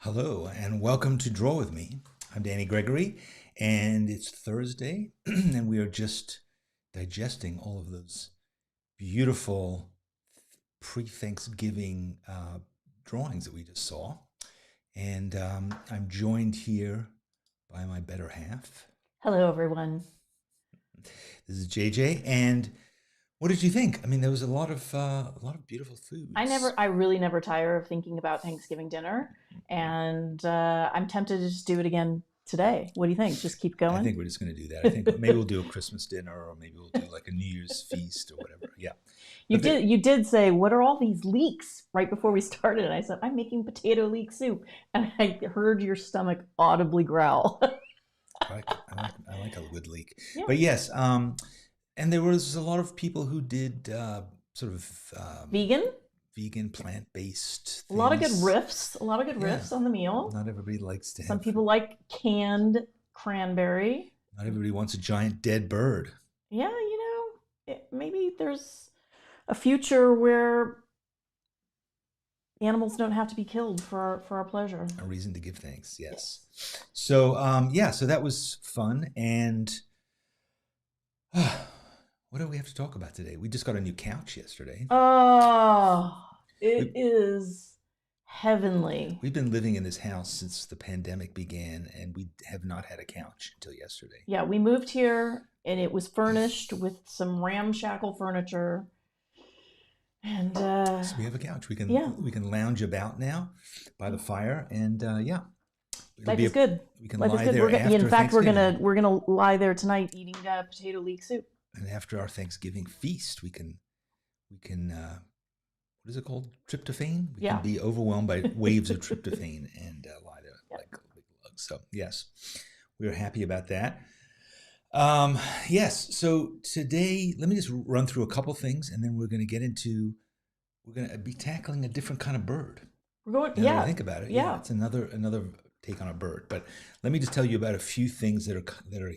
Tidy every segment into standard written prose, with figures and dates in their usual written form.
Hello and welcome to Draw With Me. I'm Danny Gregory and it's Thursday and we are just digesting all of those beautiful pre-Thanksgiving drawings that we just saw. And I'm joined here by my better half. Hello, everyone. This is JJ. And what did you think? I mean, there was a lot of beautiful foods. I really never tire of thinking about Thanksgiving dinner, and I'm tempted to just do it again today. What do you think? Just keep going? I think we're just going to do that. I think maybe we'll do a Christmas dinner, or maybe we'll do like a New Year's feast or whatever. Yeah. You did say, what are all these leeks right before we started? And I said, I'm making potato leek soup. And I heard your stomach audibly growl. I like a good leek. Yeah. But yes, and there was a lot of people who did sort of vegan, plant-based things. A lot of good riffs on the meal. Not everybody likes to have... Some people like canned cranberry. Not everybody wants a giant dead bird. Yeah, maybe there's a future where animals don't have to be killed for our pleasure. A reason to give thanks, yes. So, so that was fun. And what do we have to talk about today? We just got a new couch yesterday. Oh, it is heavenly. We've been living in this house since the pandemic began, and we have not had a couch until yesterday. Yeah, we moved here, and it was furnished with some ramshackle furniture. And so we have a couch. We can lounge about now by the fire, and life is good. We can lie there after in fact, we're Thanksgiving. gonna lie there tonight eating potato leek soup. And after our Thanksgiving feast, we can what is it called? Tryptophan. We can be overwhelmed by waves of tryptophan and lie there like big lugs. So yes, we're happy about that. Yes. So today, let me just run through a couple things, and then we're going to be tackling a different kind of bird. We're going, now that I think about it. Yeah. It's another take on a bird. But let me just tell you about a few things that are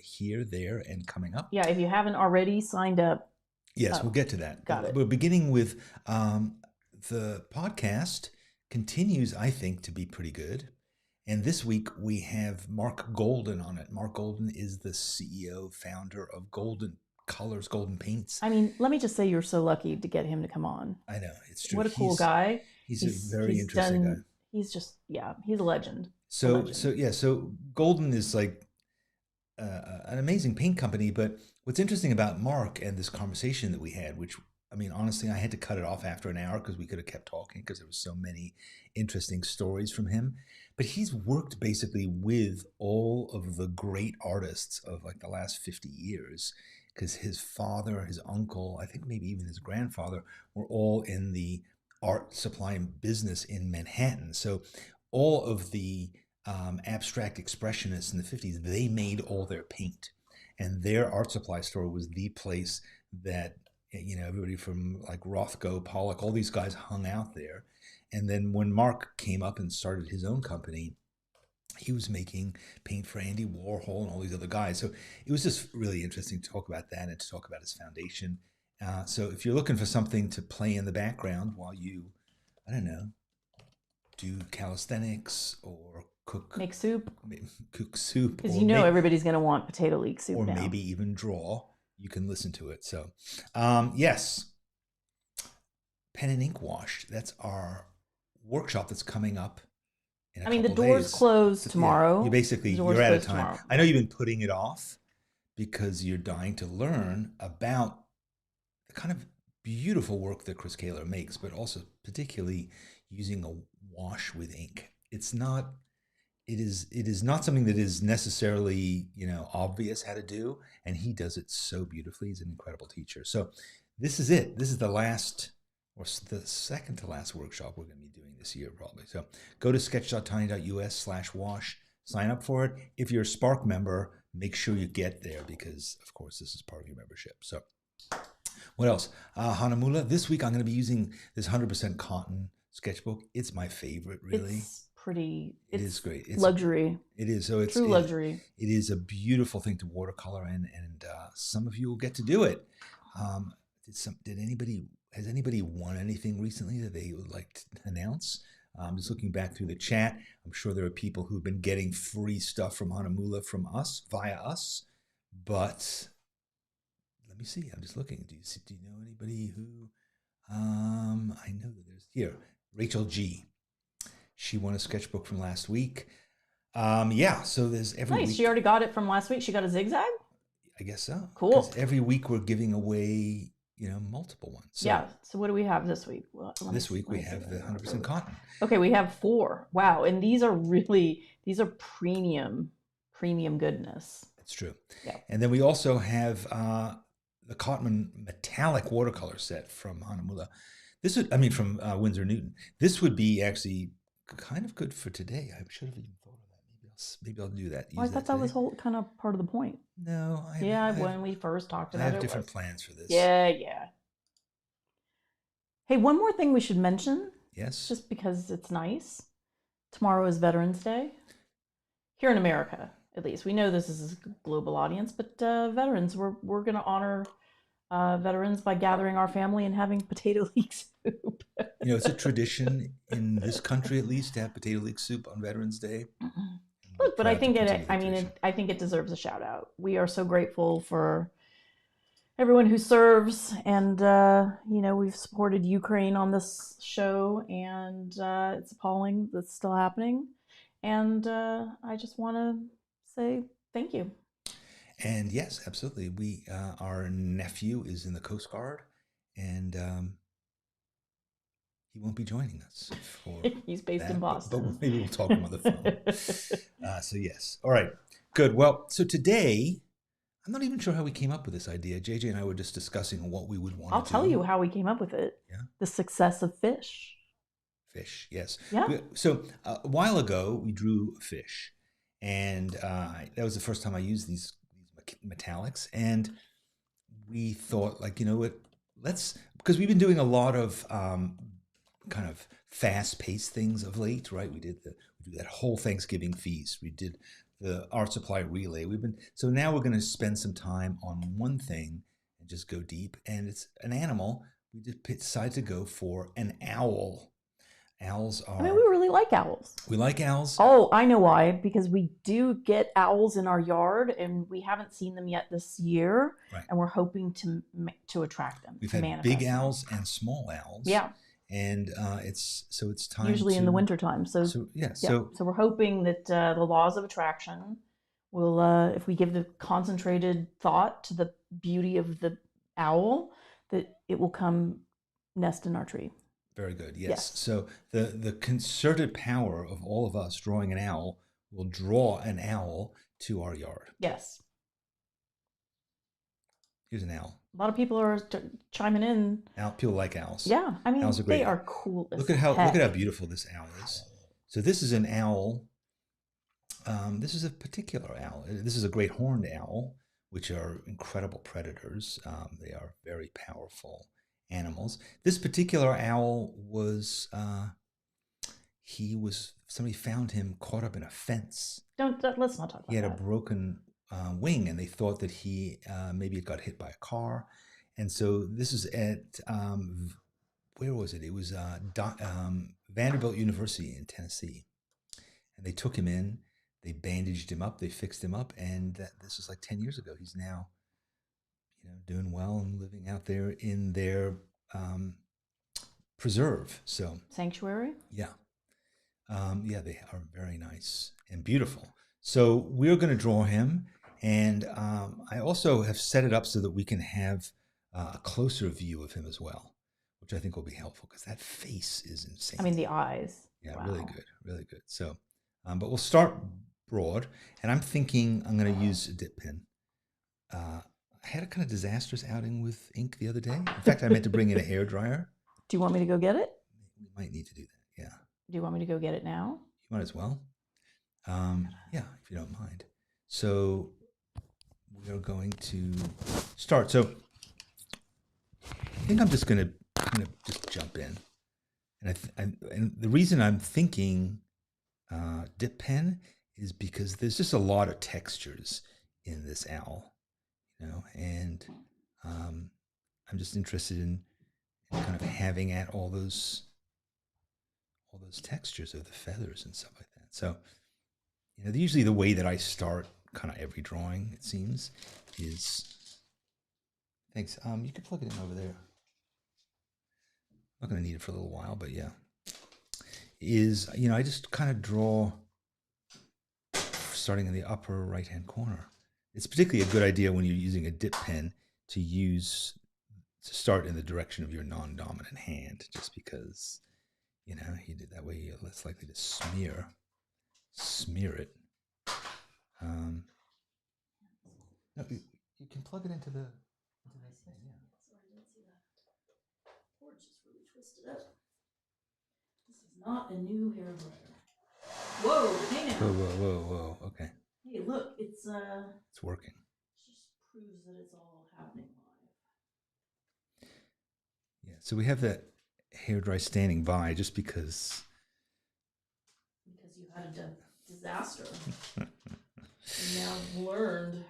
here, there, and coming up. Yeah. If you haven't already signed up. Yes, we'll get to that. Got it. We're beginning with the podcast continues, I think, to be pretty good. And this week we have Mark Golden on it. Mark Golden is the CEO, founder of Golden Colors, Golden Paints. I mean, let me just say you're so lucky to get him to come on. I know, it's true. What a cool guy. He's a very interesting guy. He's just, he's a legend. So Golden is like an amazing paint company. But what's interesting about Mark and this conversation that we had, which, I mean, honestly, I had to cut it off after an hour because we could have kept talking because there was so many interesting stories from him. But he's worked basically with all of the great artists of like the last 50 years because his father, his uncle, I think maybe even his grandfather were all in the art supply business in Manhattan. So all of the abstract expressionists in the 50s, they made all their paint. And their art supply store was the place that, everybody from like Rothko, Pollock, all these guys hung out there. And then when Mark came up and started his own company, he was making paint for Andy Warhol and all these other guys. So it was just really interesting to talk about that and to talk about his foundation. So if you're looking for something to play in the background while you, I don't know, do calisthenics or make soup. Cook soup. Because everybody's going to want potato leek soup now. Or maybe even draw. You can listen to it. So, yes. Pen and ink wash. That's our workshop that's coming up in a couple the doors days. Close tomorrow. You're out of time. Tomorrow. I know you've been putting it off because you're dying to learn about the kind of beautiful work that Chris Kaler makes, but also particularly using a wash with ink. It is not something that is necessarily, obvious how to do, and he does it so beautifully. He's an incredible teacher. So this is it. This is the last, or the second to last workshop we're going to be doing this year probably. So go to sketch.tiny.us/wash, sign up for it. If you're a Spark member, make sure you get there because, of course, this is part of your membership. So what else? Hahnemühle. This week I'm going to be using this 100% cotton sketchbook. It's my favorite, really. It is great. It's luxury. It is. So it's true luxury. It is a beautiful thing to watercolor in, and some of you will get to do it. Has anybody won anything recently that they would like to announce? I'm just looking back through the chat. I'm sure there are people who've been getting free stuff from Hahnemühle from us, via us. But let me see. I'm just looking. Do you know anybody who? I know that there's here. Rachel G. She won a sketchbook from last week. Yeah, so there's every nice. week. She already got it from last week. She got a zigzag? I guess so. Cool. Because every week we're giving away, multiple ones. So yeah. So what do we have this week? Well, this week we have the 100% cotton. Okay, we have 4. Wow, and these are premium goodness. That's true. Yeah. And then we also have the Cotton metallic watercolor set from Hahnemühle. From Winsor Newton. This would be actually kind of good for today. I should have even thought of that. Maybe I'll do that. I thought that was kind of part of the point. No. When we first talked about it. I have different plans for this. Yeah. Hey, one more thing we should mention. Yes. Just because it's nice. Tomorrow is Veterans Day. Here in America, at least. We know this is a global audience, but veterans, we're going to honor veterans by gathering our family and having potato leek soup. It's a tradition in this country, at least, to have potato leek soup on Veterans Day. Look, but I think I think it deserves a shout out. We are so grateful for everyone who serves, and we've supported Ukraine on this show, and it's appalling that's still happening. And I just want to say thank you. And yes, absolutely. Our nephew is in the Coast Guard, and he won't be joining us. He's based in Boston. But maybe we'll talk to him on the phone. So yes. All right. Good. Well, so today, I'm not even sure how we came up with this idea. JJ and I were just discussing what we would want to do. I'll tell you how we came up with it. Yeah. The success of fish. Fish, yes. Yeah. So a while ago, we drew a fish. And that was the first time I used these metallics, and we thought, like, because we've been doing a lot of kind of fast-paced things of late, right? We do that whole Thanksgiving feast. We did the art supply relay. So now we're going to spend some time on one thing and just go deep. And it's an animal. We decided to go for an owl. Owls are... we really like owls. We like owls. Oh, I know why. Because we do get owls in our yard, and we haven't seen them yet this year. Right. And we're hoping to attract them. We've had big owls and small owls. Yeah. And it's time. Usually in the wintertime. So we're hoping that the laws of attraction will, if we give the concentrated thought to the beauty of the owl, that it will come nest in our tree. Very good. Yes. So the concerted power of all of us drawing an owl will draw an owl to our yard. Yes. Here's an owl. A lot of people are chiming in. People like owls. Yeah, owls are great. They are cool. Look at how beautiful this owl is. So this is an owl. This is a particular owl. This is a great horned owl, which are incredible predators. They are very powerful animals. This particular owl was, somebody found him caught up in a fence. Let's not talk about that. He had a broken wing, and they thought that he maybe it got hit by a car. And so this is at, where was it? It was Vanderbilt University in Tennessee. And they took him in, they bandaged him up, they fixed him up, and this was like 10 years ago. He's now doing well and living out there in their preserve. So sanctuary. Yeah, they are very nice and beautiful. So we're going to draw him, and I also have set it up so that we can have a closer view of him as well, which I think will be helpful because that face is insane. The eyes. Yeah, wow. Really good. So, but we'll start broad, and I'm thinking I'm going to use a dip pen. I had a kind of disastrous outing with ink the other day. In fact, I meant to bring in a hairdryer. Do you want me to go get it? We might need to do that, yeah. Do you want me to go get it now? You might as well. Yeah, if you don't mind. So we are going to start. So I think I'm just going to kind of just jump in. And the reason I'm thinking dip pen is because there's just a lot of textures in this owl. And I'm just interested in kind of having at all those all those textures of the feathers and stuff like that. So, usually the way that I start kind of every drawing, it seems, is... Thanks. You can plug it in over there. Not going to need it for a little while, but yeah. I just kind of draw starting in the upper right-hand corner. It's particularly a good idea when you're using a dip pen to start in the direction of your non-dominant hand, just because, you do that way you're less likely to smear it. No, you can plug it into that thing, yeah. Sorry, I didn't see that. Cord just really twisted up. This is not a new hair dryer. Whoa, hey now. Whoa. Okay. Hey, look, it's working. It just proves that it's all happening live. Yeah, so we have that hairdryer standing by just because you had a disaster. You now have learned.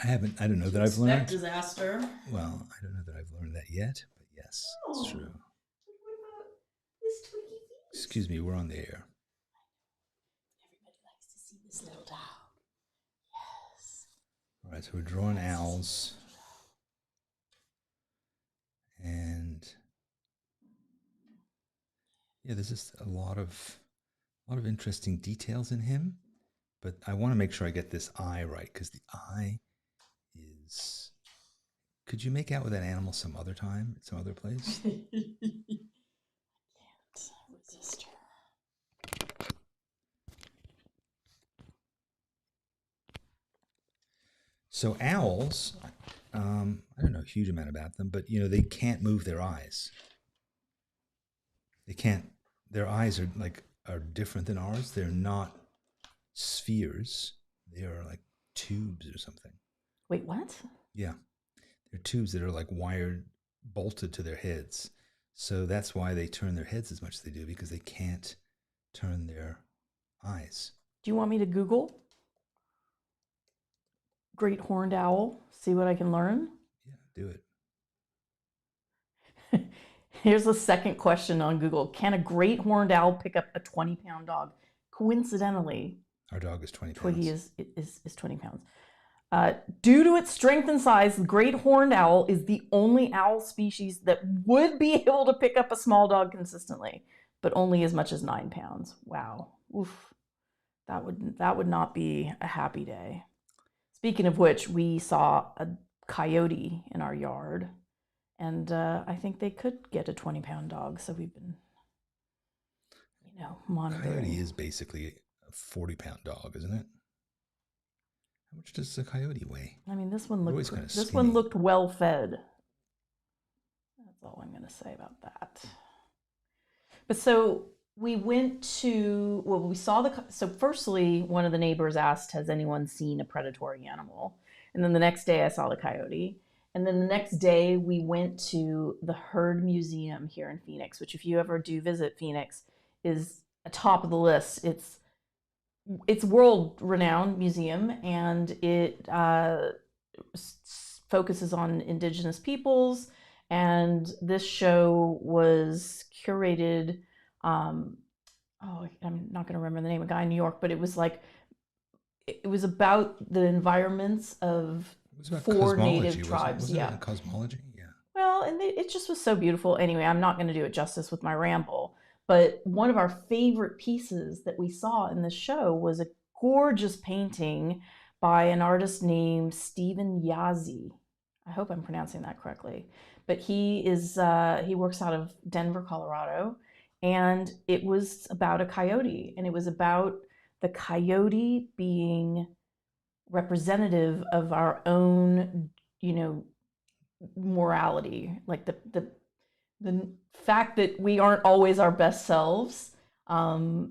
I don't know that I've learned. Disaster. Well, I don't know that I've learned that yet, but yes, it's true. What about this Twinkie feet? Excuse me, we're on the air. Everybody likes to see this little doll. Yes. All right, so we're drawing owls. And yeah, there's just a lot of interesting details in him, but I want to make sure I get this eye right, because the eye is... Could you make out with that animal some other time, some other place? I can't resist her. So owls, I don't know a huge amount about them, but they can't move their eyes. They can't. Their eyes are different than ours. They're not spheres. They are like tubes or something. Wait, what? Yeah, they're tubes that are like bolted to their heads. So that's why they turn their heads as much as they do, because they can't turn their eyes. Do you want me to Google great horned owl? See what I can learn? Yeah, do it. Here's the second question on Google. Can a great horned owl pick up a 20-pound dog? Coincidentally, our dog is 20 pounds. Twiggy is 20 pounds. Due to its strength and size, the great horned owl is the only owl species that would be able to pick up a small dog consistently, but only as much as 9 pounds. Wow. Oof. That would not be a happy day. Speaking of which, we saw a coyote in our yard, and I think they could get a 20-pound dog, so we've been, monitoring. Coyote is basically a 40-pound dog, isn't it? How much does a coyote weigh? I mean, this one looked well fed. That's all I'm going to say about that. But so we went to, we saw so firstly, one of the neighbors asked, has anyone seen a predatory animal? And then the next day I saw the coyote. And then the next day we went to the Herd Museum here in Phoenix, which if you ever do visit Phoenix is atop of the list. It's world-renowned museum, and it focuses on indigenous peoples. And this show was curated. I'm not going to remember the name of the guy in New York, but it was about the environments of 4 native tribes. Wasn't it cosmology? Yeah. Well, and it just was so beautiful. Anyway, I'm not going to do it justice with my ramble. But one of our favorite pieces that we saw in the show was a gorgeous painting by an artist named Stephen Yazzie. I hope I'm pronouncing that correctly. But he works out of Denver, Colorado, and it was about a coyote, and it was about the coyote being representative of our own, morality, like the fact that we aren't always our best selves, but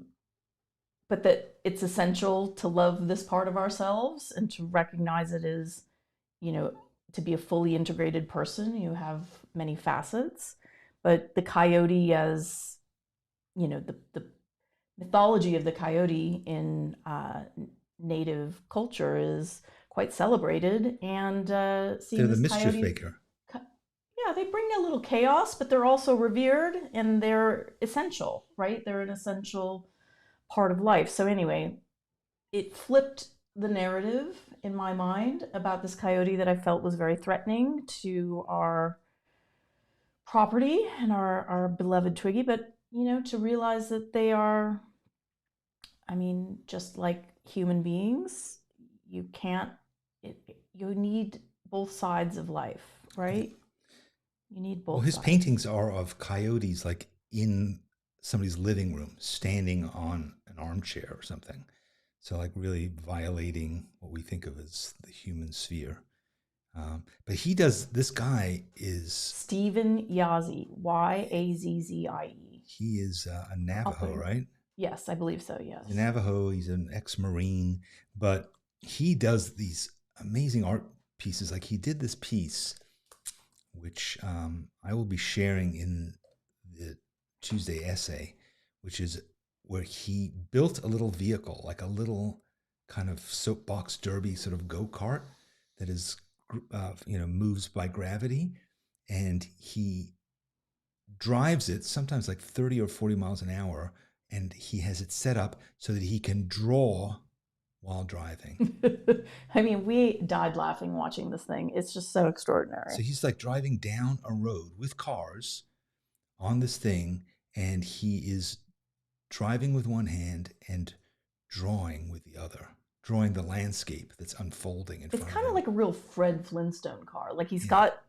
that it's essential to love this part of ourselves and to recognize it as, to be a fully integrated person. You have many facets, but the coyote as, the mythology of the coyote in native culture is quite celebrated, and they're the mischief maker. Yeah, they bring a little chaos, but they're also revered and they're essential, right? They're an essential part of life. So anyway, it flipped the narrative in my mind about this coyote that I felt was very threatening to our property and our beloved Twiggy, but to realize that they are, I mean, just like human beings, you can't, you need both sides of life, right? You need both his sides. paintings are of coyotes like in somebody's living room, standing on an armchair or something. So like really violating what we think of as the human sphere. But this guy is... Stephen Yazzie, Yazzzie. He is a Navajo, right? Yes, I believe so, yes. He's a Navajo, he's an ex-Marine, but he does these amazing art pieces. Like he did this piece, which I will be sharing in the Tuesday essay, which is where he built a little vehicle, like a little kind of soapbox derby sort of go-kart that is, moves by gravity. And he drives it sometimes like 30 or 40 miles an hour. And he has it set up so that he can draw while driving. I mean, we died laughing watching this thing. It's just so extraordinary. So he's like driving down a road with cars on this thing, and he is driving with one hand and drawing with the other, drawing the landscape that's unfolding in front of him. It's kind of like a real Fred Flintstone car. Like he's got,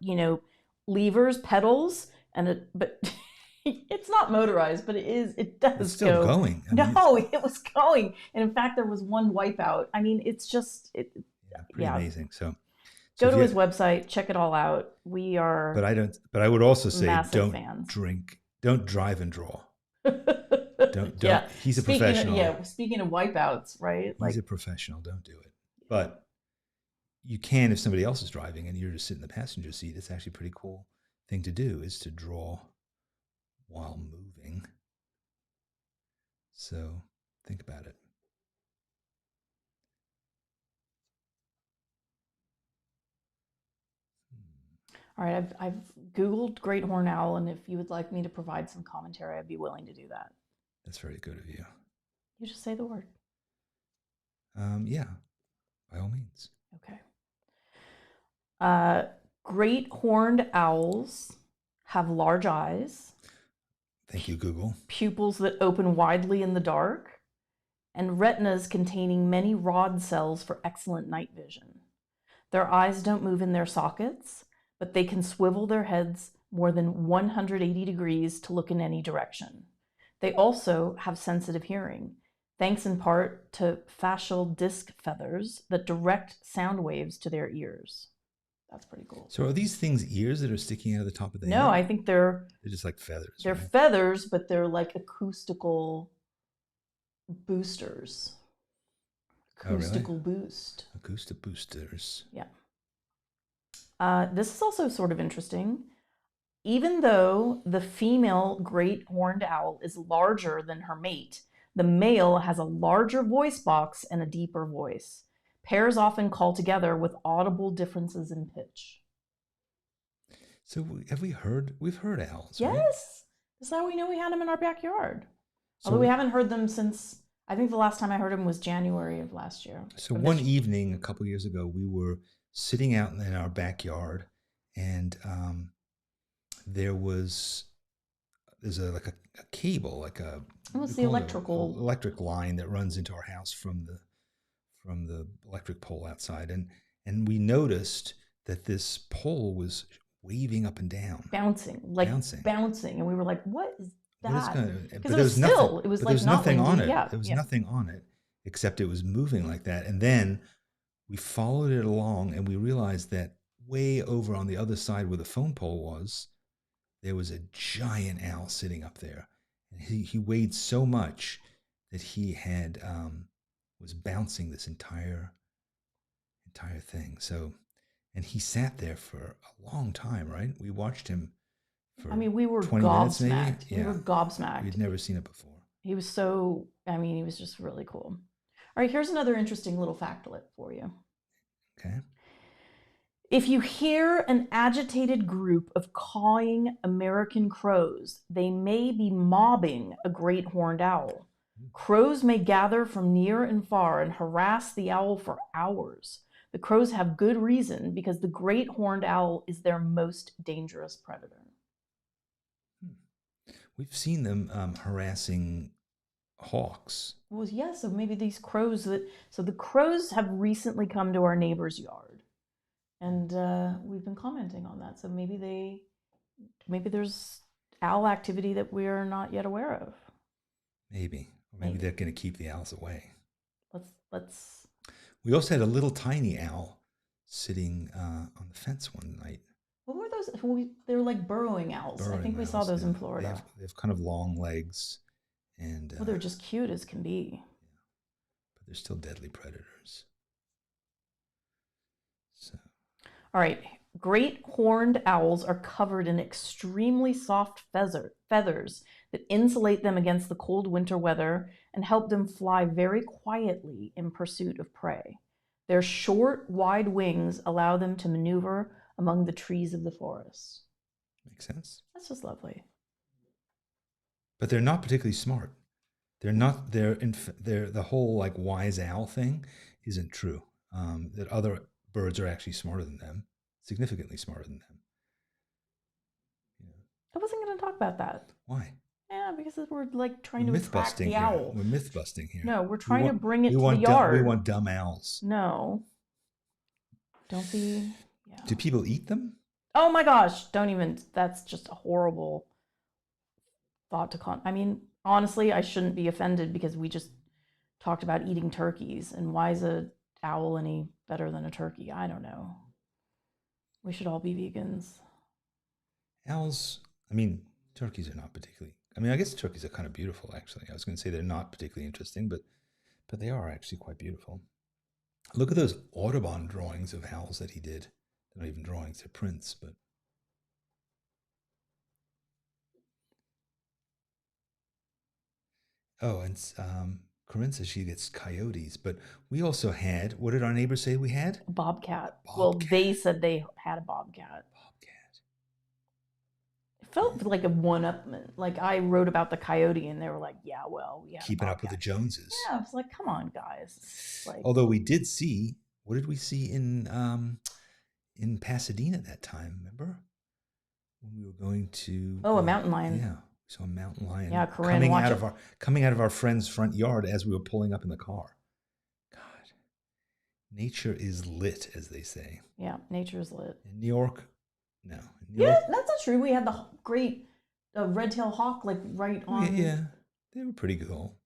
levers, pedals, but it's not motorized, but it does it's still go. Going. It was going. And in fact, there was one wipeout. I mean, it's just... pretty amazing. So go to his website, check it all out. We are... But I would also say don't fans. Don't drive and draw. Don't. Yeah. He's a professional. Speaking of wipeouts, right? He's a professional. Don't do it. But you can if somebody else is driving and you're just sitting in the passenger seat. It's actually a pretty cool thing to do, is to draw while moving. So think about it. All right, I've Googled great horned owl, and if you would like me to provide some commentary, I'd be willing to do that. That's very good of you. You just say the word. Yeah, by all means. Okay. Great horned owls have large eyes. Thank you, Google. Pupils that open widely in the dark, and retinas containing many rod cells for excellent night vision. Their eyes don't move in their sockets, but they can swivel their heads more than 180 degrees to look in any direction. They also have sensitive hearing, thanks in part to fascial disc feathers that direct sound waves to their ears. That's pretty cool. So are these things ears that are sticking out of the top of the head? No, I think they're just like feathers. They're feathers, but they're like acoustical boosters. Acoustical boost. Acoustic boosters. Yeah. This is also sort of interesting. Even though the female great horned owl is larger than her mate, the male has a larger voice box and a deeper voice. Pairs often call together with audible differences in pitch. So we've heard owls, yes. Right? This is how we know we had them in our backyard. Although we haven't heard them since, I think the last time I heard them was January of last year. So one evening, a couple years ago, we were sitting out in our backyard, and there's a cable, like a... It was the electric line that runs into our house from the electric pole outside, and we noticed that this pole was waving up and down, bouncing, and we were like, "What is that?" Because there was nothing. It was like there was nothing on it. Yeah, there was nothing on it except it was moving like that. And then we followed it along, and we realized that way over on the other side where the phone pole was, there was a giant owl sitting up there, and he weighed so much that he had was bouncing this entire thing. So, and he sat there for a long time, right? We watched him for we were 20 minutes maybe. Yeah. We were gobsmacked. We'd never seen it before. He was he was just really cool. All right, here's another interesting little factlet for you. Okay. If you hear an agitated group of cawing American crows, they may be mobbing a great horned owl. Crows may gather from near and far and harass the owl for hours. The crows have good reason because the great horned owl is their most dangerous predator. We've seen them harassing hawks. Well, yeah, so maybe these crows so the crows have recently come to our neighbor's yard, and we've been commenting on that. So maybe there's owl activity that we're not yet aware of. Maybe they're going to keep the owls away. Let's. We also had a little tiny owl sitting on the fence one night. What were those? They were like burrowing owls. I think we saw those in Florida. They have kind of long legs. And they're just cute as can be. Yeah. But they're still deadly predators. So. All right. Great horned owls are covered in extremely soft feathers that insulate them against the cold winter weather and help them fly very quietly in pursuit of prey. Their short, wide wings allow them to maneuver among the trees of the forest. Makes sense. That's just lovely. But they're not particularly smart. The whole like wise owl thing isn't true. That other birds are actually smarter than them, significantly smarter than them. I wasn't going to talk about that. Why? Yeah, because we're like trying to attract the owl. We're myth busting here. No, we're trying to bring it to the yard. We want dumb owls. No. Don't be. Yeah. Do people eat them? Oh my gosh! Don't even. That's just a horrible thought to I mean, honestly, I shouldn't be offended because we just talked about eating turkeys, and why is an owl any better than a turkey? I don't know. We should all be vegans. Owls, I mean, turkeys are not particularly. I mean, I guess turkeys are kind of beautiful, actually. I was going to say they're not particularly interesting, but they are actually quite beautiful. Look at those Audubon drawings of owls that he did. They're not even drawings, they're prints, but. Oh, and Corinne says she gets coyotes, but we also had, what did our neighbors say we had? A bobcat. Well, they said they had a bobcat. It felt like a one-upment. Like I wrote about the coyote and they were like, yeah, well, we have keeping up with the Joneses. Yeah, I was like, come on, guys. Like, although we did see, what did we see in Pasadena that time, remember? When we were going to... Oh, a mountain lion. Yeah. We saw a mountain lion coming out of our friend's front yard as we were pulling up in the car. God, nature is lit, as they say. Yeah, nature is lit. In New York, no. Yeah, that's not true. We had the great red-tailed hawk, like right on. Yeah, they were pretty cool.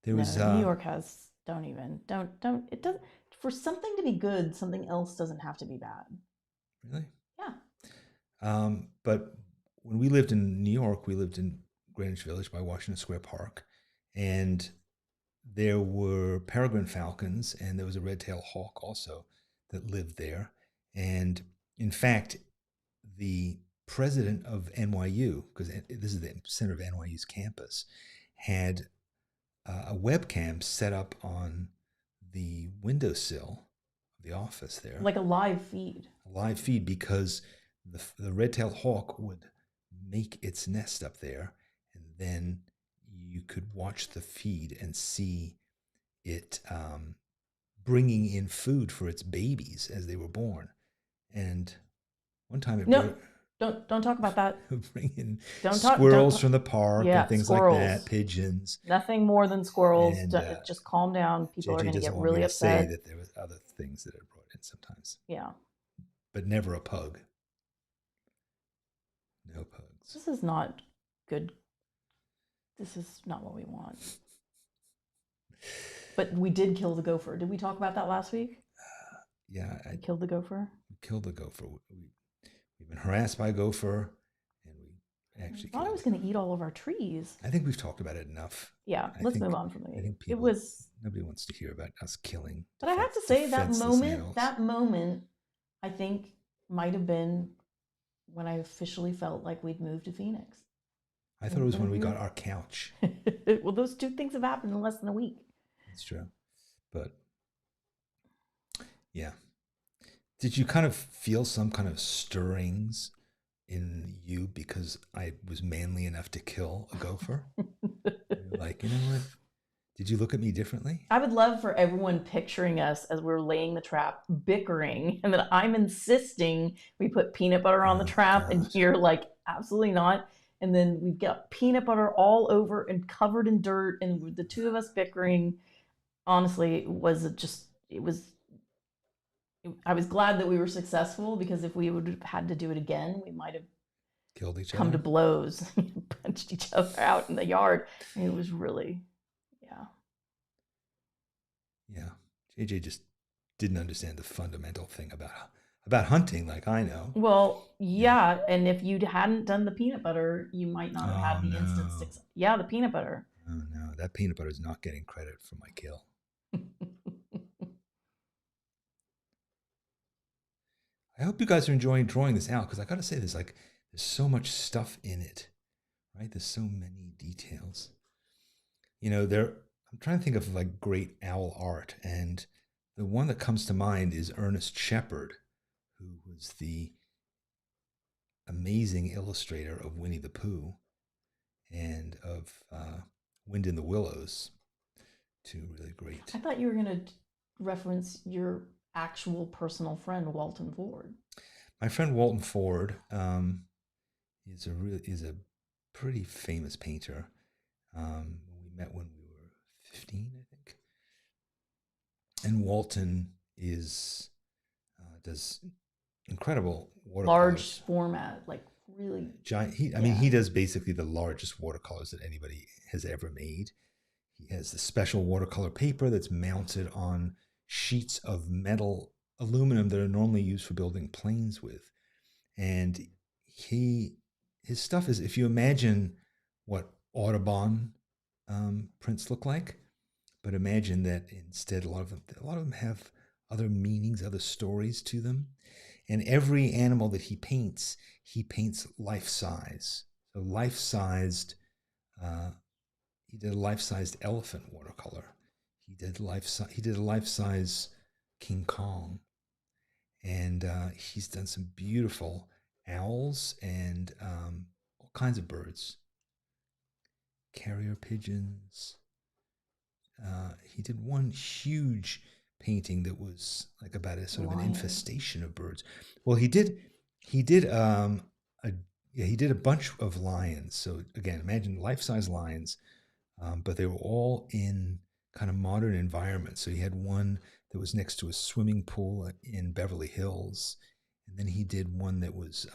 There was New York has. Don't. It doesn't. For something to be good, something else doesn't have to be bad. Really? Yeah. But when we lived in New York, we lived in Greenwich Village by Washington Square Park, and there were peregrine falcons, and there was a red-tailed hawk also that lived there. And in fact, the president of NYU, because this is the center of NYU's campus, had a webcam set up on the windowsill of the office there. Like a live feed. A live feed, because the red-tailed hawk would make its nest up there, and then you could watch the feed and see it bringing in food for its babies as they were born. And one time don't talk about that. Bring in squirrels from the park and things squirrels. like that, pigeons. Nothing more than squirrels. And, just calm down. People are going to get really upset. Say that there was other things that are brought in sometimes. Yeah. But never a pug. No pugs. This is not good. This is not what we want. But we did kill the gopher. Did we talk about that last week? Yeah. We killed the gopher? We killed the gopher. We've been harassed by a gopher, and we actually I thought it was going to eat all of our trees. I think we've talked about it enough. Yeah, let's move on from I think nobody wants to hear about us killing. But I have to say, that moment, I think, might have been when I officially felt like we'd moved to Phoenix. I thought it was when we got our couch. Well, those two things have happened in less than a week. That's true. But yeah, Did you kind of feel some kind of stirrings in you because I was manly enough to kill a gopher? You're like, you know what? Did you look at me differently? I would love for everyone picturing us as we're laying the trap, bickering, and that I'm insisting we put peanut butter on the trap, gosh. and you're like, absolutely not. And then we've got peanut butter all over and covered in dirt, and the two of us bickering. Honestly, it was. I was glad that we were successful, because if we would have had to do it again, we might have Killed each come other. to blows, punched each other out in the yard. And it was really, yeah. Yeah. JJ just didn't understand the fundamental thing about hunting like I know. Well, yeah, and if you hadn't done the peanut butter, you might not have had the instant success. Yeah, the peanut butter. Oh no, that peanut butter is not getting credit for my kill. I hope you guys are enjoying drawing this out, because I got to say, there's so much stuff in it, right? There's so many details. You know, I'm trying to think of like great owl art, and the one that comes to mind is Ernest Shepard, who was the amazing illustrator of Winnie the Pooh and of Wind in the Willows. Two really great. I thought you were going to reference your actual personal friend, Walton Ford. My friend Walton Ford is a pretty famous painter. We met when we were 15, I think. And Walton does incredible watercolors. Large format, like really giant. I mean, he does basically the largest watercolors that anybody has ever made. He has the special watercolor paper that's mounted on sheets of metal aluminum that are normally used for building planes with. And his stuff is, if you imagine what Audubon prints look like, but imagine that instead a lot of them have other meanings, other stories to them. And every animal that he paints life size. So life-sized, he did a life-sized elephant watercolor. He did a life-size King Kong. And he's done some beautiful owls and all kinds of birds. Carrier pigeons. He did one huge painting that was like about a sort of an infestation of birds. Well, he did a bunch of lions. So again, imagine life-size lions, but they were all in kind of modern environments. So he had one that was next to a swimming pool in Beverly Hills, and then he did one that was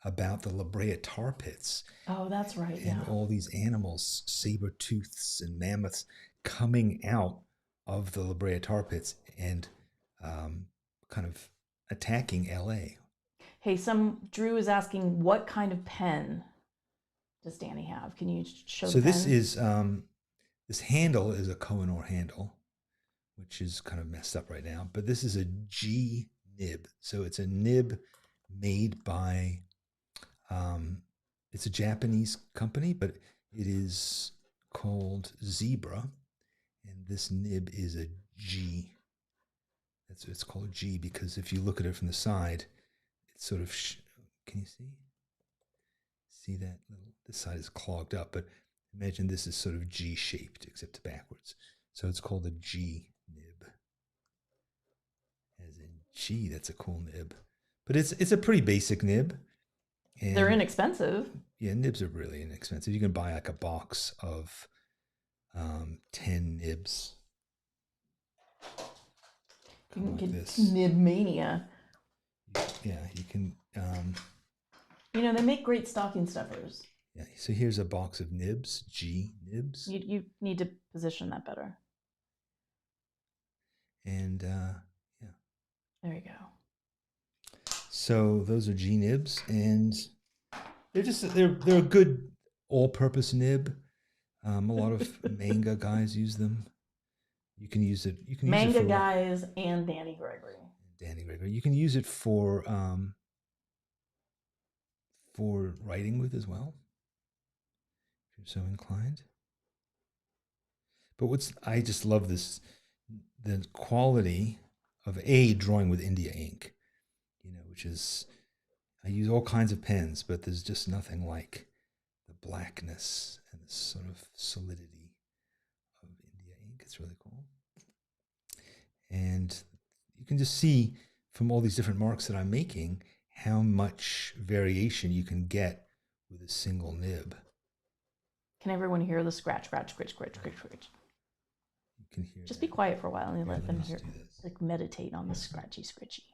about the La Brea tar pits. Oh, that's right. And all these animals, saber-tooths and mammoths, coming out of the La Brea tar pits and kind of attacking LA. Hey, Drew is asking, what kind of pen does Danny have? Can you show the pen? So this is, this handle is a Kohinoor handle, which is kind of messed up right now, but this is a G nib. So it's a nib made by, it's a Japanese company, but it is called Zebra. And this nib is a G. It's called a G because if you look at it from the side, it's sort of, can you see? See that? This side is clogged up, but imagine this is sort of G-shaped, except backwards. So it's called a G nib. As in, gee, that's a cool nib. But it's a pretty basic nib. And they're inexpensive. Yeah, nibs are really inexpensive. You can buy like a box of 10 nibs. You can get this nib mania. Yeah, you can. You know, they make great stocking stuffers. Yeah, so here's a box of nibs, G nibs. You need to position that better. And yeah. There you go. So those are G nibs, and they're a good all-purpose nib. A lot of manga guys use them. You can use it. You can manga use it for, guys and Danny Gregory. Danny Gregory. You can use it for writing with as well, if you're so inclined. But I just love this, the quality of a drawing with India ink, which is, I use all kinds of pens, but there's just nothing like the blackness and the sort of solidity of India ink. It's really cool. And you can just see from all these different marks that I'm making how much variation you can get with a single nib. Can everyone hear the scratch, scratch, scratch, scratch, scratch, scratch? You can hear Just that. be quiet for a while and let them hear, like meditate on the scratchy, scratchy.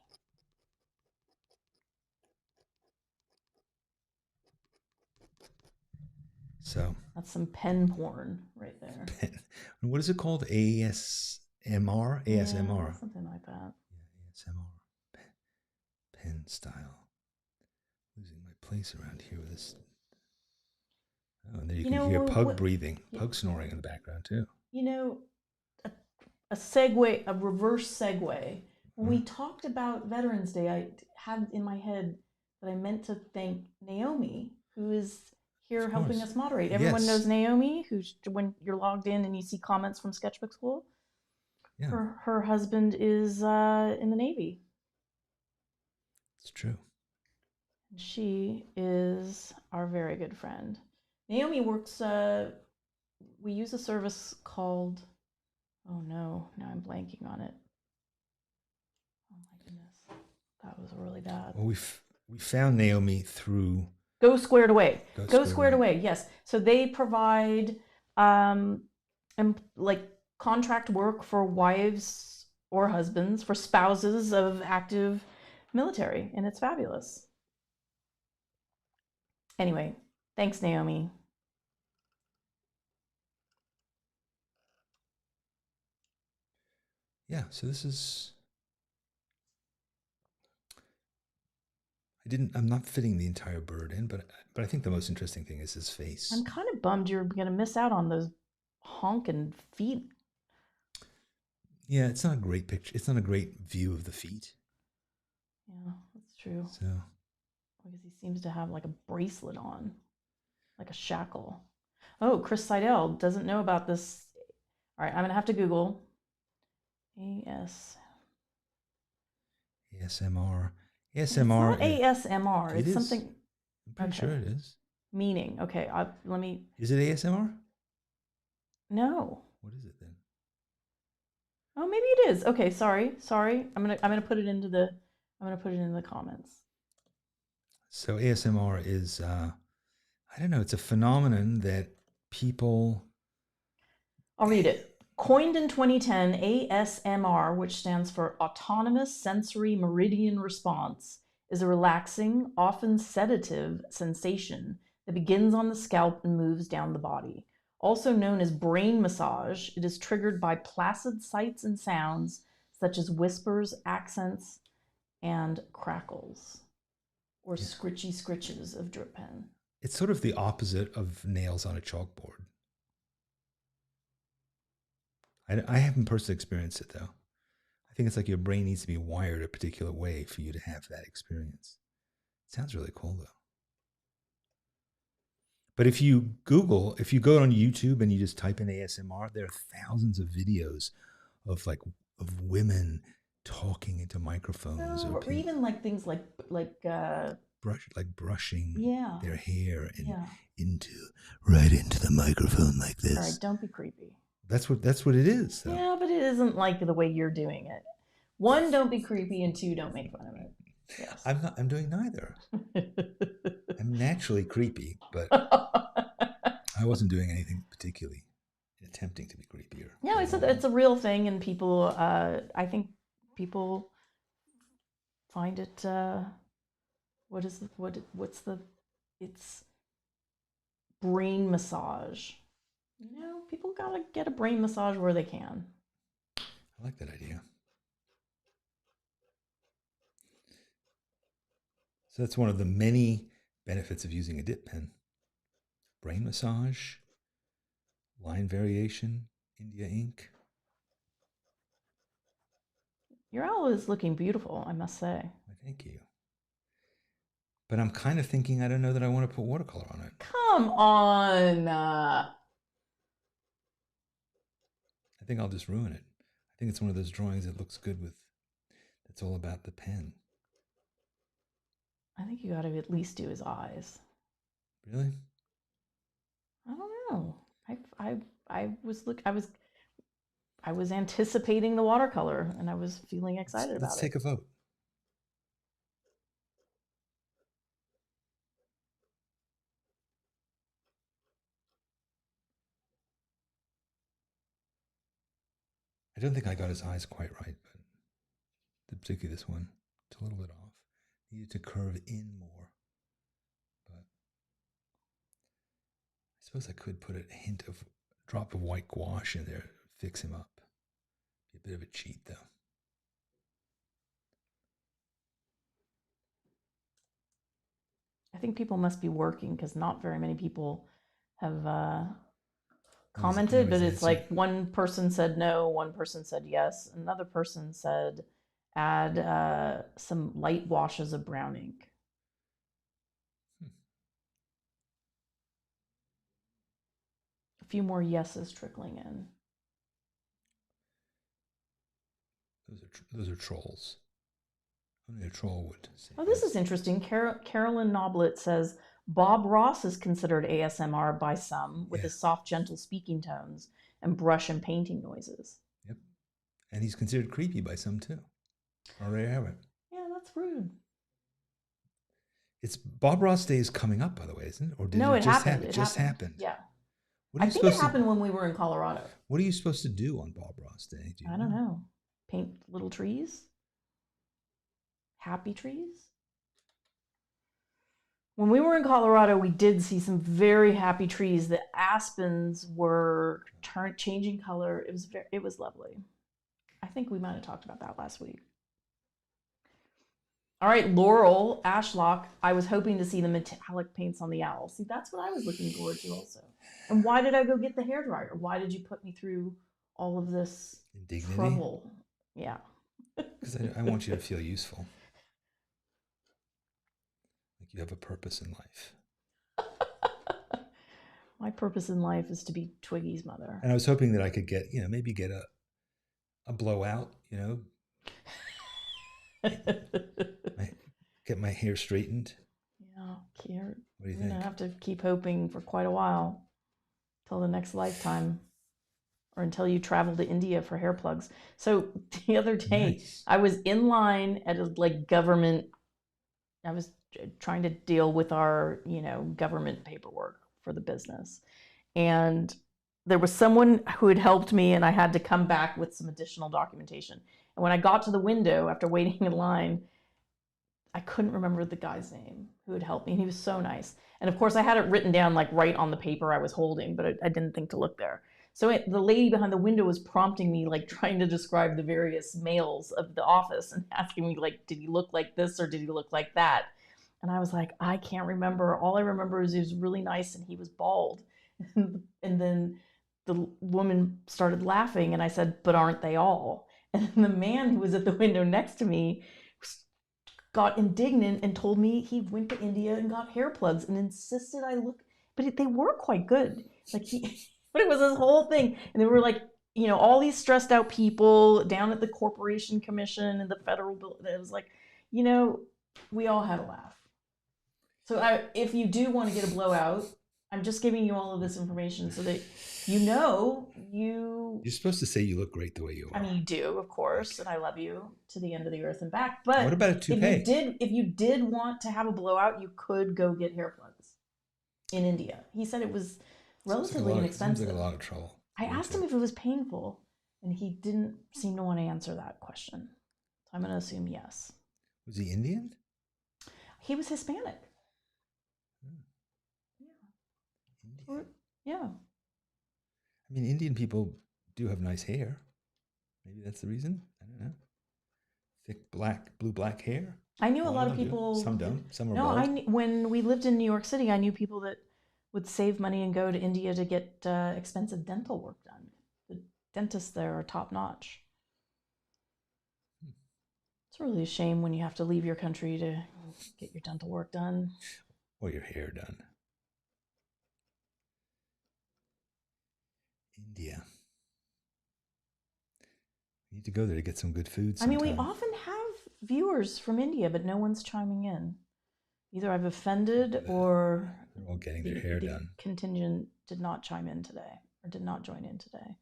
So that's some pen porn right there. Pen. What is it called? ASMR? ASMR. Yeah, something like that. Yeah, ASMR. Pen style. Losing my place around here with this. Oh, and there you can hear pug breathing, pug snoring in the background too. A segue, a reverse segue. When we talked about Veterans Day, I had in my head that I meant to thank Naomi, who is here helping us moderate. Everyone knows Naomi, who's when you're logged in and you see comments from Sketchbook School. Yeah. Her husband is in the Navy. It's true. She is our very good friend. Naomi works, we use a service called, oh no, now I'm blanking on it. Oh my goodness, that was really bad. Well, we found Naomi through Go Squared Away. Go Squared Away, yes. So they provide like contract work for wives or husbands, for spouses of active military, and it's fabulous. Anyway, thanks, Naomi. Yeah, so this is, I'm not fitting the entire bird in, but I think the most interesting thing is his face. I'm kind of bummed you're going to miss out on those honking feet. Yeah, it's not a great picture. It's not a great view of the feet. Yeah, that's true. So, because he seems to have like a bracelet on, like a shackle. Oh, Chris Seidel doesn't know about this. All right, I'm going to have to Google ASMR. ASMR. It's not ASMR. It's something. I'm pretty sure it is. Meaning. Okay, let me. Is it ASMR? No. What is it then? Oh, maybe it is. Okay, sorry. I'm gonna put it into the. I'm gonna put it in the comments. So ASMR is, I don't know. It's a phenomenon that people. I'll read it. Coined in 2010, ASMR, which stands for Autonomous Sensory Meridian Response, is a relaxing, often sedative sensation that begins on the scalp and moves down the body. Also known as brain massage, it is triggered by placid sights and sounds such as whispers, accents, and crackles, or scritchy scritches of drip pen. It's sort of the opposite of nails on a chalkboard. I haven't personally experienced it, though. I think it's like your brain needs to be wired a particular way for you to have that experience. It sounds really cool, though. But if you go on YouTube and you just type in ASMR, there are thousands of videos of women talking into microphones, or even like things like brushing their hair and right into the microphone like this. All right, don't be creepy. That's what it is. Though. Yeah, but it isn't like the way you're doing it. 1, don't be creepy, and 2, don't make fun of it. Yes. I'm doing neither. I'm naturally creepy, but I wasn't doing anything particularly attempting to be creepier. No, it's a real thing, and people, I think people find it. It's brain massage. People gotta get a brain massage where they can. I like that idea. So that's one of the many benefits of using a dip pen. Brain massage, line variation, India ink. Your owl is looking beautiful, I must say. Well, thank you. But I'm kind of thinking, I don't know that I want to put watercolor on it. Come on. I think I'll just ruin it. I think it's one of those drawings that looks good with It's all about the pen. I think you got to at least do his eyes. Really? I don't know. I was anticipating the watercolor, and I was feeling excited about it. Let's take a vote. I don't think I got his eyes quite right, but particularly this one, it's a little bit off. Needed to curve in more. But I suppose I could put a drop of white gouache in there, fix him up. Be a bit of a cheat, though. I think people must be working because not very many people have commented, but it's like one person said no, one person said yes, another person said add some light washes of brown ink. A few more yeses trickling in. Those are trolls. Only a troll would say. Oh, this is interesting. Carolyn Noblet says Bob Ross is considered ASMR by some with his soft, gentle speaking tones and brush and painting noises. Yep. And he's considered creepy by some too. Already have it. Yeah, that's rude. It's Bob Ross Day is coming up, by the way, isn't it? Or did no, it just happen? It just happened. Yeah. I think it happened when we were in Colorado. What are you supposed to do on Bob Ross Day? I don't know. Paint little trees? Happy trees? When we were in Colorado, we did see some very happy trees. The aspens were changing color. It was lovely. I think we might have talked about that last week. All right, Laurel Ashlock. I was hoping to see the metallic paints on the owl. See, that's what I was looking forward to also. And why did I go get the hairdryer? Why did you put me through all of this trouble? Yeah. Because I want you to feel useful. Like you have a purpose in life. My purpose in life is to be Twiggy's mother. And I was hoping that I could get, maybe get a blowout, get my hair straightened. Yeah, cute. What do you think? I have to keep hoping for quite a while till the next lifetime, or until you travel to India for hair plugs. So the other day, I was in line at a government. I was trying to deal with our government paperwork for the business, and there was someone who had helped me, and I had to come back with some additional documentation. And when I got to the window after waiting in line, I couldn't remember the guy's name who had helped me. And he was so nice. And of course I had it written down right on the paper I was holding, but I didn't think to look there. So the lady behind the window was prompting me, trying to describe the various males of the office and asking me, did he look like this or did he look like that? And I was like, I can't remember. All I remember is he was really nice and he was bald. And then the woman started laughing and I said, but aren't they all? And the man who was at the window next to me got indignant and told me he went to India and got hair plugs and insisted I look, but they were quite good. But it was this whole thing. And they were all these stressed out people down at the Corporation Commission and the federal bill. It was we all had a laugh. So if you do want to get a blowout, I'm just giving you all of this information so that you're supposed to say you look great the way you are. I mean, you do, of course, and I love you to the end of the earth and back. But what about a toupee? If you did want to have a blowout, you could go get hair plugs in India. He said it was relatively inexpensive. Seems like a lot of trouble. I asked him if it was painful, and he didn't seem to want to answer that question. So I'm going to assume yes. Was he Indian? He was Hispanic. Yeah. I mean, Indian people do have nice hair. Maybe that's the reason. I don't know. Thick blue black hair. I knew a lot of people. Some don't. Some are bald. When we lived in New York City, I knew people that would save money and go to India to get expensive dental work done. The dentists there are top notch. It's really a shame when you have to leave your country to get your dental work done. Or your hair done. India. We need to go there to get some good food sometime. I mean, we often have viewers from India, but no one's chiming in. Either I've offended or they're all getting their hair done. Contingent did not chime in today or did not join in today.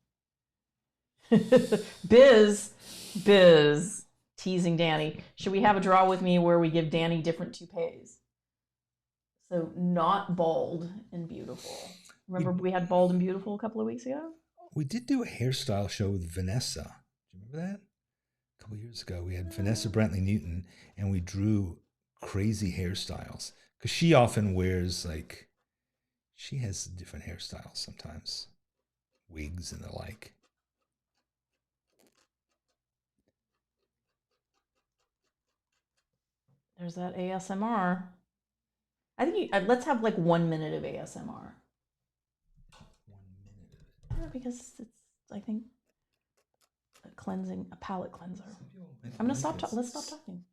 Biz, teasing Danny. Should we have a draw with me where we give Danny different toupees? So not bald and beautiful. Remember we had bald and beautiful a couple of weeks ago? We did do a hairstyle show with Vanessa. Do you remember that? A couple of years ago, we had Vanessa Brantley Newton, and we drew crazy hairstyles. Because she often wears, like, she has different hairstyles sometimes. Wigs and the like. There's that ASMR. I think let's have like 1 minute of ASMR. 1 minute of it. Yeah, because it's, I think, a palate cleanser. I'm gonna stop. Let's stop talking.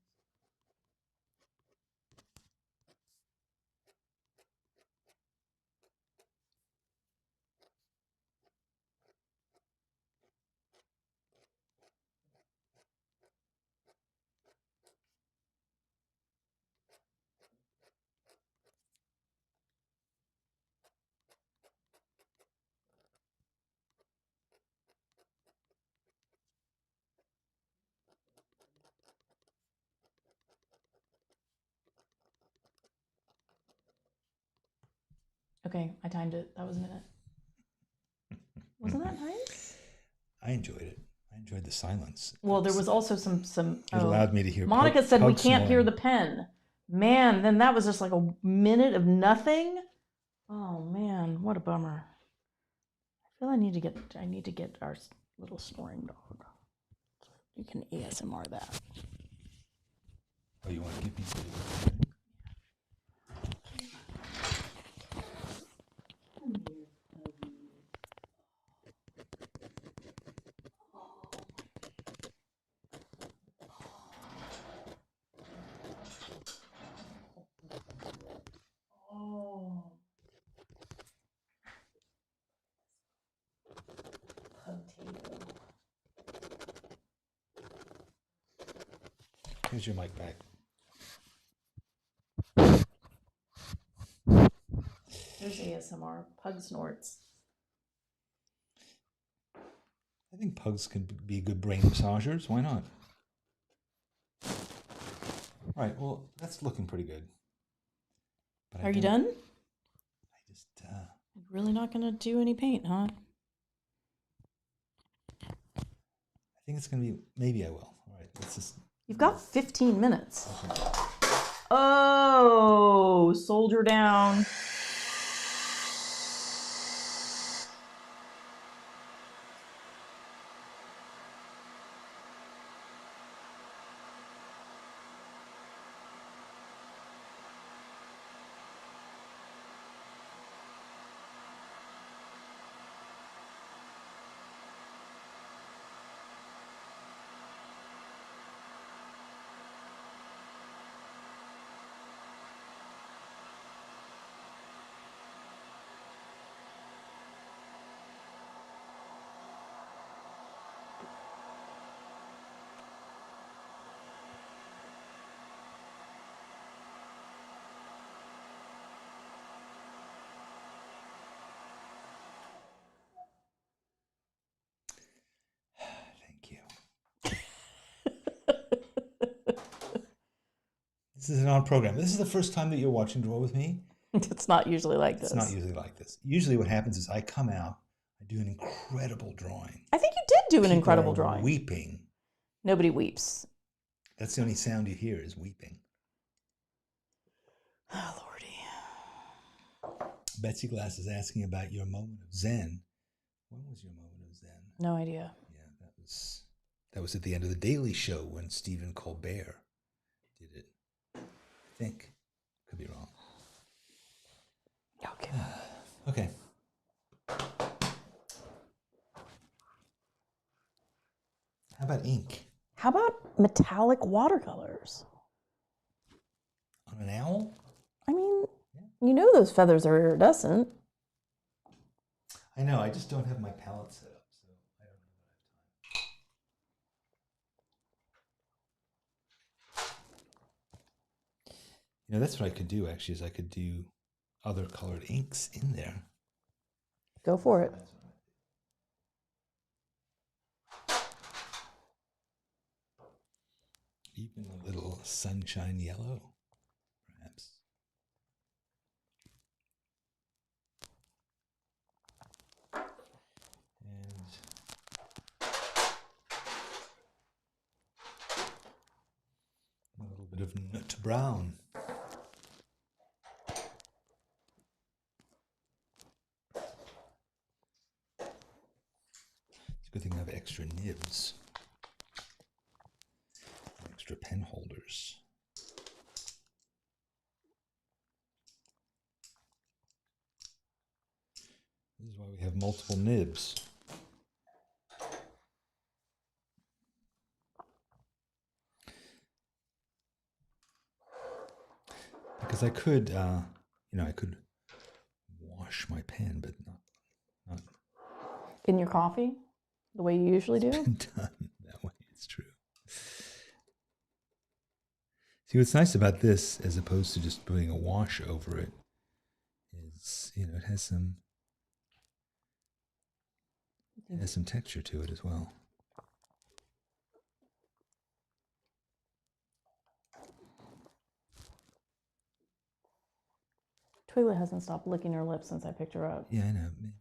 Okay, I timed it. That was a minute. Wasn't that nice? I enjoyed it. I enjoyed the silence. Well, there was also some. It allowed me to hear. Monica said we can't hear the pen. Man, then that was just like a minute of nothing. Oh man, what a bummer. I feel I need to get our little snoring dog. You can ASMR that. Oh, you want to give me? Here's your mic back. There's ASMR. Pug snorts. I think pugs can be good brain massagers. Why not? All right. Well, that's looking pretty good. But are you done? I just. Really not going to do any paint, huh? I think it's going to be. Maybe I will. All right. Let's just. You've got 15 minutes. Okay. Oh, soldier down. This is an odd program. This is the first time that you're watching Draw with me. It's not usually like this. It's not usually like this. Usually what happens is I come out, I do an incredible drawing. I think you did do an incredible drawing. Weeping. Nobody weeps. That's the only sound you hear is weeping. Oh, Lordy. Betsy Glass is asking about your moment of Zen. When was your moment of Zen? No idea. Yeah, that was at the end of the Daily Show when Stephen Colbert did it. I think. Could be wrong. Okay. Okay. How about ink? How about metallic watercolors? On an owl? I mean, you know those feathers are iridescent. I know, I just don't have my palette set up, so I don't know You know, that's what I could do actually, is I could do other colored inks in there. Go for it. Even a little sunshine yellow, perhaps. And a little bit of nut brown. It's a good thing I have extra nibs. Extra pen holders. This is why we have multiple nibs. Because I could, I could wash my pen, but not in your coffee, the way you usually do. Done that way. It's true. See, what's nice about this, as opposed to just putting a wash over it, is, it has some texture to it as well. Toilet hasn't stopped licking her lips since I picked her up. Yeah, I know. Maybe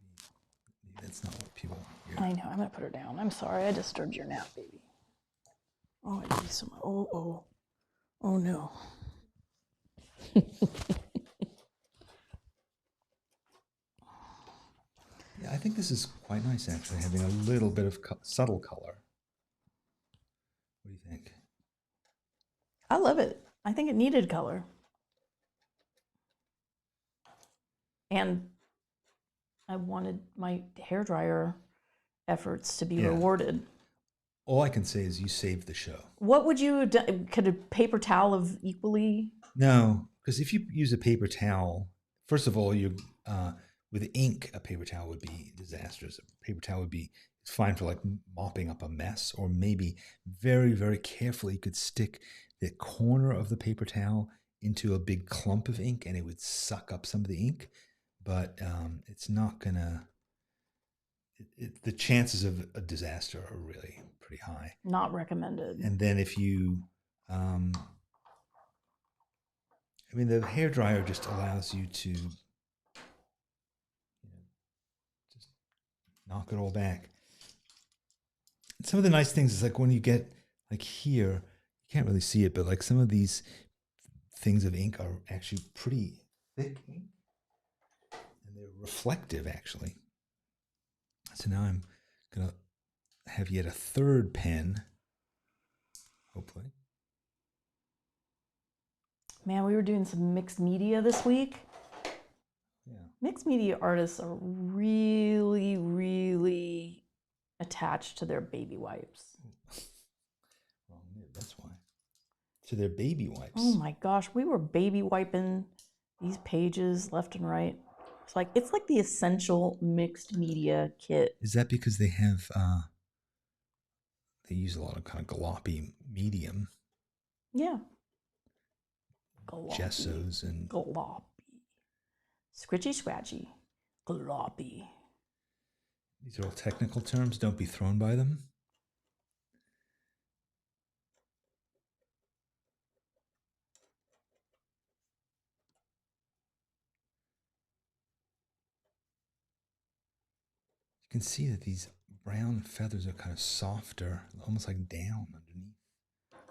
that's not what people want to hear. I know. I'm gonna put her down. I'm sorry. I disturbed your nap, baby. Oh, I need some. Oh no. Yeah, I think this is quite nice, actually, having a little bit of subtle color. What do you think? I love it. I think it needed color. And I wanted my hairdryer efforts to be rewarded. All I can say is you saved the show. What would you have done? Could a paper towel have equally? No, because if you use a paper towel, first of all, with ink, a paper towel would be disastrous. A paper towel would be fine for like mopping up a mess, or maybe very, very carefully you could stick the corner of the paper towel into a big clump of ink and it would suck up some of the ink. But it's not gonna. The chances of a disaster are really pretty high. Not recommended. And then if you, the hairdryer just allows you to, just knock it all back. And some of the nice things is like when you get like here, you can't really see it, but like some of these things of ink are actually pretty thick ink. They're reflective, actually. So now I'm going to have yet a third pen, hopefully. Man, we were doing some mixed media this week. Yeah. Mixed media artists are really, really attached to their baby wipes. Wrong nib, that's why. To their baby wipes. Oh my gosh, we were baby wiping these pages left and right. It's like the essential mixed media kit. Is that because they have they use a lot of kind of gloppy medium? Yeah. Gloppy. Gessos and gloppy. Scritchy scratchy. Gloppy. These are all technical terms. Don't be thrown by them. You can see that these brown feathers are kind of softer, almost like down underneath.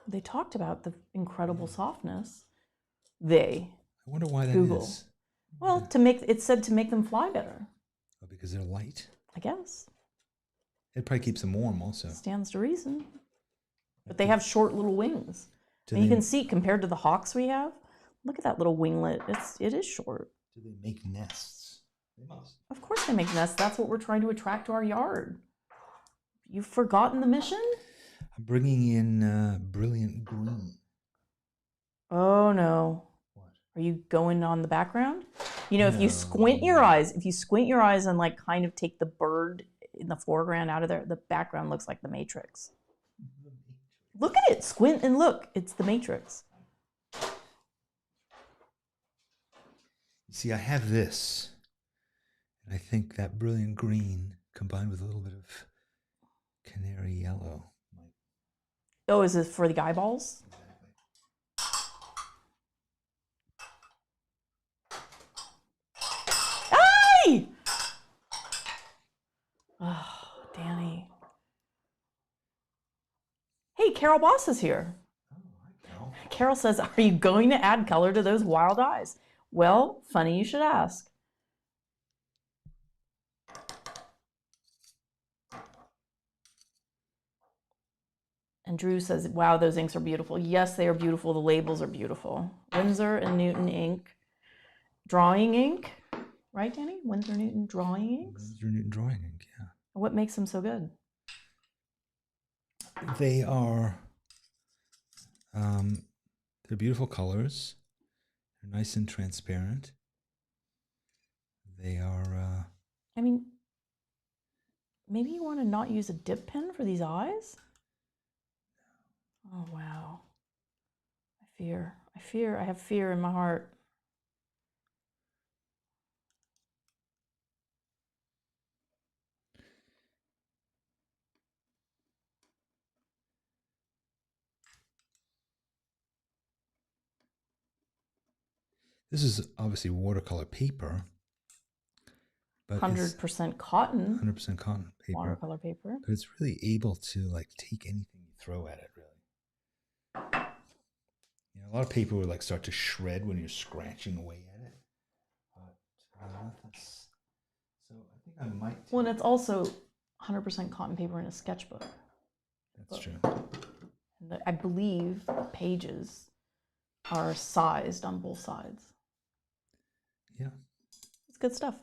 They talked about the incredible softness. I wonder why that Google. is. Well, it said to make them fly better. Oh, because they're light? I guess. It probably keeps them warm also. Stands to reason. But they have short little wings. And you can see, compared to the hawks we have, look at that little winglet. It is short. Do they make nests? They must. Of course they make nests. That's what we're trying to attract to our yard. You've forgotten the mission? I'm bringing in brilliant green. Oh no. What? Are you going on the background? If you squint your eyes, and like kind of take the bird in the foreground out of there, the background looks like the Matrix. Look at it. Squint and look. It's the Matrix. You see, I have this, and I think that brilliant green combined with a little bit of canary yellow. Oh, is this for the eyeballs? Hey! Oh, Danny. Hey, Carol Boss is here. Oh, hi, Carol. Carol says, are you going to add color to those wild eyes? Well, funny you should ask. And Drew says, wow, those inks are beautiful. Yes, they are beautiful. The labels are beautiful. Winsor and Newton ink. Drawing ink. Right, Danny? Winsor Newton drawing inks? Winsor Newton drawing ink, yeah. What makes them so good? They are, they're beautiful colors. They're nice and transparent. They are, I mean, maybe you want to not use a dip pen for these eyes? Oh, wow. I have fear in my heart. this is obviously watercolor paper. But 100% cotton. 100% cotton paper. Watercolor paper. But it's really able to like take anything you throw at it, really. You know, a lot of paper would like start to shred when you're scratching away at it. But so I think I might. Well, and it's also 100% cotton paper in a sketchbook. That's true. And I believe the pages are sized on both sides. Yeah. It's good stuff.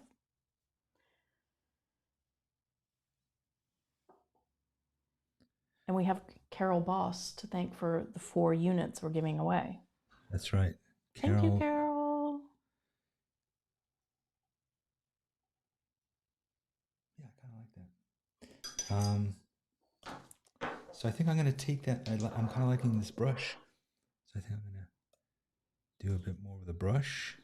And we have Carol Boss to thank for the 4 units we're giving away. That's right. Thank you, Carol. Yeah, I kind of like that. So I think I'm going to take that. I'm kind of liking this brush. So I think I'm going to do a bit more with the brush.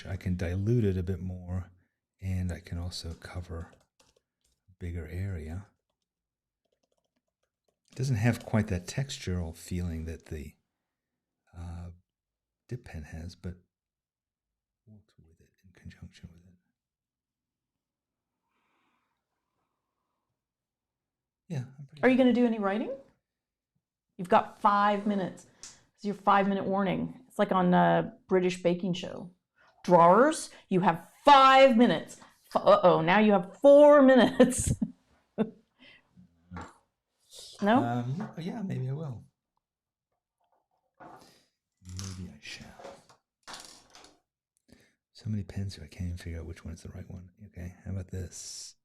I can dilute it a bit more, and I can also cover a bigger area. It doesn't have quite that textural feeling that the dip pen has, but works with it in conjunction with it. Yeah. Are you going to do any writing? You've got 5 minutes. This is your 5-minute warning. It's like on a British baking show. Drawers, you have 5 minutes. Uh-oh, now you have 4 minutes. No? Yeah, maybe I will. Maybe I shall. So many pens here, I can't even figure out which one is the right one. Okay, how about this?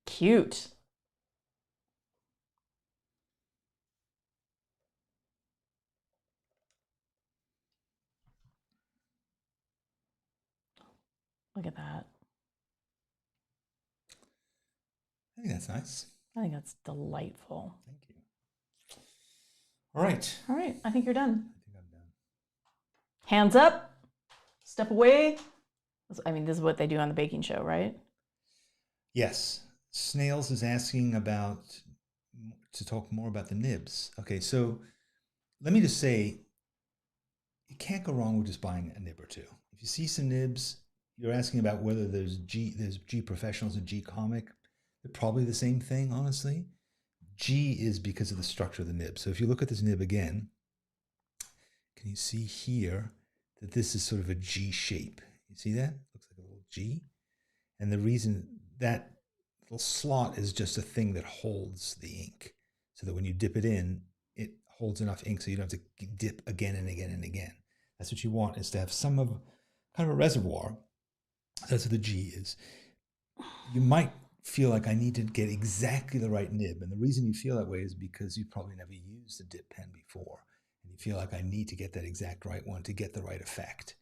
Cute. Look at that. I think that's nice. I think that's delightful. Thank you. All right. All right, I think you're done. I think I'm done. Hands up. Step away. I mean, this is what they do on the baking show, right? Yes. Snails is asking to talk more about the nibs. Okay, so let me just say, you can't go wrong with just buying a nib or two. If you see some nibs, you're asking about whether there's G Professionals and G Comic. They're probably the same thing, honestly. G is because of the structure of the nib. So if you look at this nib again, can you see here that this is sort of a G shape? You see that? Looks like a little G. And the reason that little slot is just a thing that holds the ink, so that when you dip it in, it holds enough ink so you don't have to dip again and again and again. That's what you want, is to have some of kind of a reservoir. That's what the G is. You might feel like I need to get exactly the right nib, and the reason you feel that way is because you probably never used a dip pen before, and you feel like I need to get that exact right one to get the right effect.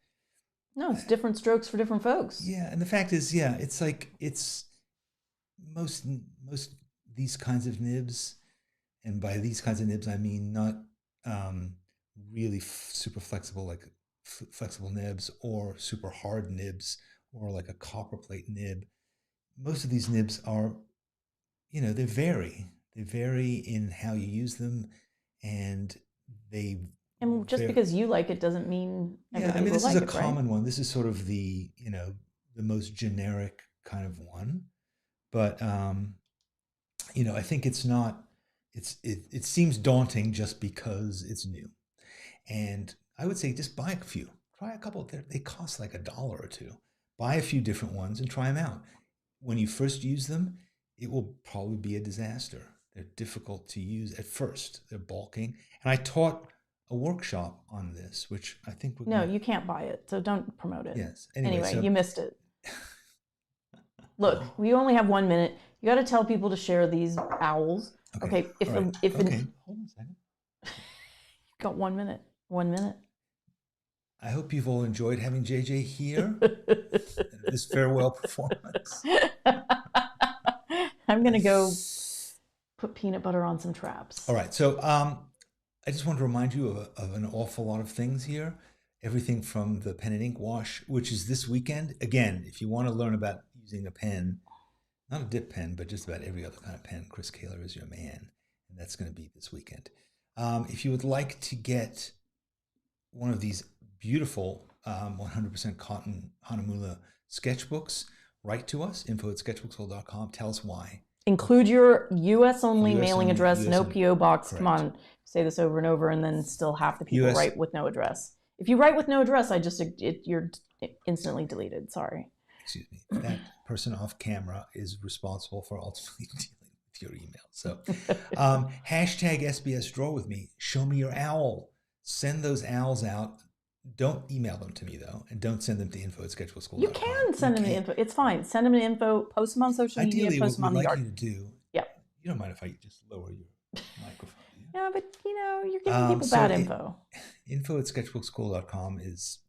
No, it's different strokes for different folks. Yeah, and the fact is, yeah, it's like most these kinds of nibs, and by these kinds of nibs I mean not really super flexible, like flexible nibs, or super hard nibs, or like a copper plate nib. Most of these nibs are, they vary in how you use them, and just because you like it doesn't mean everybody will this like is a it, common right? one. This is sort of the most generic kind of one, but I think it's not. It seems daunting just because it's new, and I would say just buy a few. Try a couple. They cost like $1 or $2. Buy a few different ones and try them out. When you first use them, it will probably be a disaster. They're difficult to use at first. They're bulking, and I taught a workshop on this, which I think would. No, you can't buy it, so don't promote it. Yes. Anyway, you missed it. Look, we only have 1 minute. You got to tell people to share these owls. Okay. Hold on a second. You've got 1 minute. 1 minute. I hope you've all enjoyed having JJ here. This farewell performance. I'm gonna go put peanut butter on some traps. All right. So I just want to remind you of an awful lot of things here. Everything from the pen and ink wash, which is this weekend. Again, if you want to learn about using a pen, not a dip pen, but just about every other kind of pen, Chris Kaler is your man. And that's going to be this weekend. If you would like to get one of these beautiful 100% cotton Hahnemühle sketchbooks, write to us, info@sketchbookschool.com. Tell us why. Include your U.S. only mailing address, no P.O. box. Correct. Come on, say this over and over, and then still half the people write with no address. If you write with no address, you're instantly deleted. Sorry. Excuse me. That person off camera is responsible for ultimately dealing with your email. So hashtag SBS Draw with me. Show me your owl. Send those owls out. Don't email them to me, though, and don't send them to info@sketchbookschool.com. You can send them to info. It's fine. Send them to info. Post them on social media. Ideally, post them on the yard. You to do. Yeah. You don't mind if I just lower your microphone? Yeah, but you're giving people bad info. Info@sketchbookschool.com is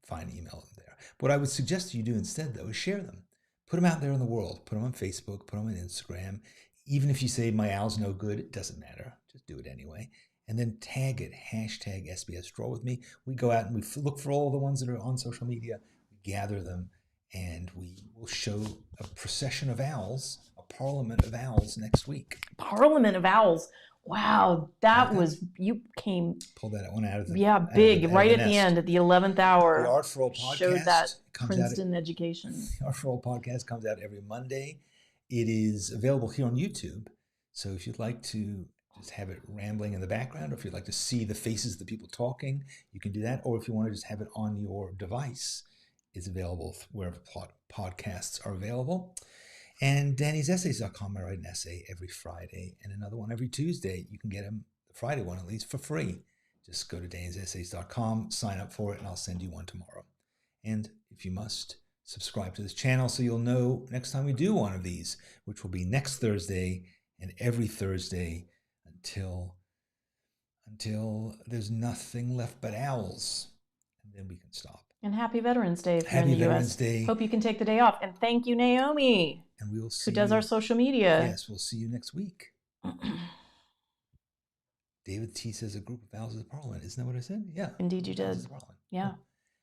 fine. Email them there. What I would suggest you do instead, though, is share them. Put them out there in the world. Put them on Facebook. Put them on Instagram. Even if you say my owl's no good, it doesn't matter. Just do it anyway. And then tag it, hashtag SBS Draw with me. We go out and we look for all the ones that are on social media, we gather them, and we will show a procession of owls, a parliament of owls next week. Parliament of owls. Wow, that was, you came. Pull that one out of the. Yeah, big, right at the end, at the 11th hour. The Art for All podcast showed that Princeton education. The Art for All podcast comes out every Monday. It is available here on YouTube. So if you'd like to just have it rambling in the background, or if you'd like to see the faces of the people talking, you can do that. Or if you want to just have it on your device, it's available wherever podcasts are available. And Danny'sEssays.com, I write an essay every Friday and another one every Tuesday. You can get them, the Friday one at least, for free. Just go to Danny'sEssays.com, sign up for it, and I'll send you one tomorrow. And if you must, subscribe to this channel so you'll know next time we do one of these, which will be next Thursday and every Thursday until there's nothing left but owls, and then we can stop. And happy Veterans Day if you're in the U.S. Day. Hope you can take the day off. And thank you, Naomi, and we will see who does our social media. Yes, we'll see you next week. David T says a group of owls is a parliament. Isn't that what I said? Yeah. Indeed you did. Yeah.